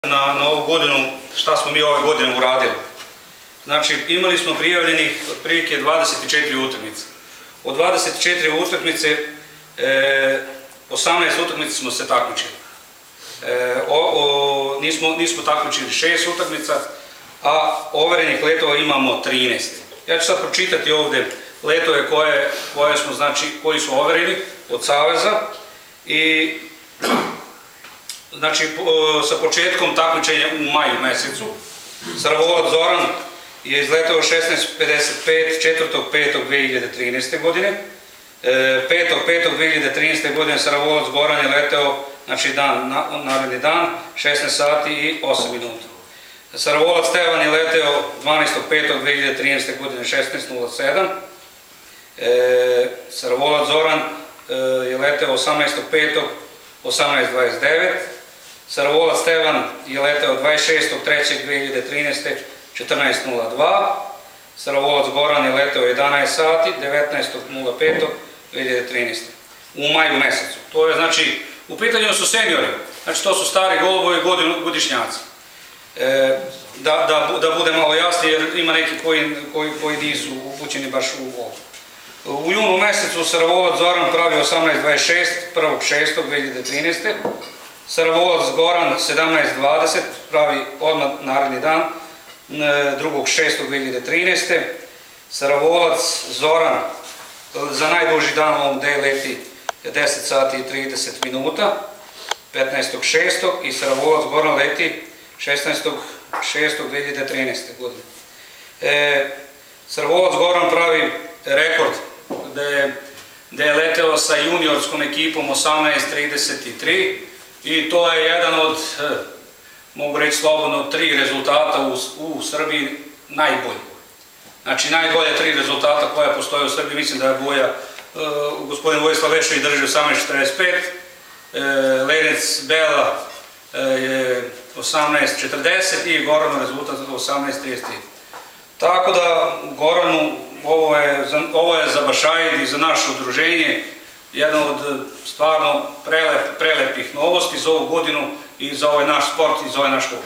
Na ovu godinu, šta smo mi ove godine uradili. Znači, imali smo prijavljenih otprilike 24 utakmice. Od 24 utakmice, 18 utakmica smo se takmičili. Nismo takmičili 6 utakmica, a overenih letova imamo 13. Ja ću sad pročitati ovdje letove koji su overeni od Saveza i znači, sa početkom takmičenja u maju mesecu, Saravolac Zoran je izletao 16.55, 4.5.2013. godine. 5.5.2013. godine Saravolac Goran je leteo, znači naredni dan, 16 sati i 8 minuta. Saravolac Stevan je leteo 12.5.2013. godine, 16.07. Saravolac Zoran je leteo 18.5. 18.29. Saravolac Stevan je leteo 26.3.2013. 14.02. Saravolac Goran je leteo 11 sati 19.05.2013. u maju mesecu. To je, znači, u pitanju su seniori, znači to su stari golubovi godišnjaci. Da bude malo jasnije, jer ima neki koji nisu upućeni baš u ovo. U junu mesecu Saravolac Zoran pravi 18.26, 1.6.2013. Saravolac Goran 17.20 pravi odmah naredni dan, 2.6.2013. Saravolac Zoran za najduži dan ovom day leti 10 sati i 30 minuta, 15.6. i Saravolac Goran leti 16.6.2013. godine. Saravolac Goran pravi rekord da je leteo sa juniorskom ekipom 18.33 i to je jedan od, mogu reći slobodno, 3 rezultata u Srbiji najbolji. Znači najbolje 3 rezultata koja postoje u Srbiji, mislim da je gospodin Vojislav Vešović drži 18.45, Lenec Bela je 18.40 i Goranu rezultat 18.33. Tako da Goranu ovo je za Bašaid i za naše udruženje jedan od stvarno prelepih novosti za ovu godinu i za ovaj naš sport i za ovaj naš klub.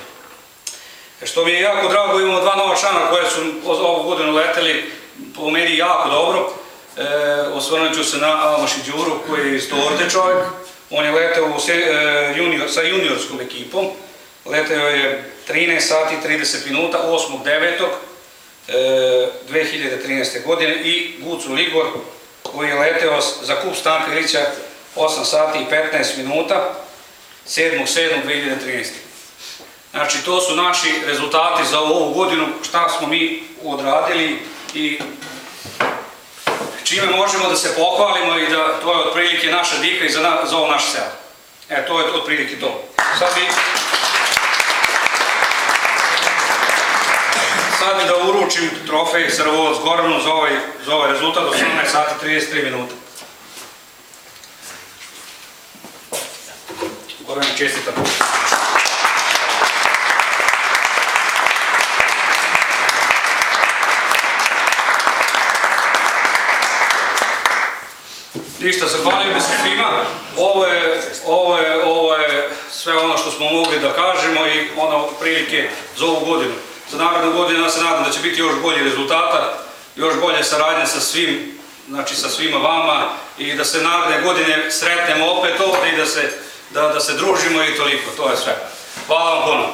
Što mi je jako drago, imamo 2 nova člana koje su ovu godinu leteli, po meni jako dobro. Osvrnut ću se na Almaši Đuru koji je isto ovdje čovjek. On je leteo sa juniorskom ekipom, leteo je 13 sati i 30 minuta 8.9.2013. godine i Gucu Ligor koji je leteo za kup Stanka Ilića 8 sati i 15 minuta 7.7.2013. Znači to su naši rezultati za ovu godinu, šta smo mi odradili i čime možemo da se pohvalimo i da to je otprilike naša dika i za ovo naše selo. To je otprilike to. Sad bi da uručim trofej Saravolac Goranu za ovaj rezultat 18 sati 33 minuta. Goran, čestitam. Ništa, zahvaljujem se svima. Ovo je sve ono što smo mogli da kažemo i ono prilike za ovu godinu. Za narednu godinu ja se nadam da će biti još bolji rezultata, još bolje saradnje sa svim, znači sa svima vama i da se naredne godine sretnemo opet ovdje i da se družimo i toliko. To je sve. Hvala vam puno.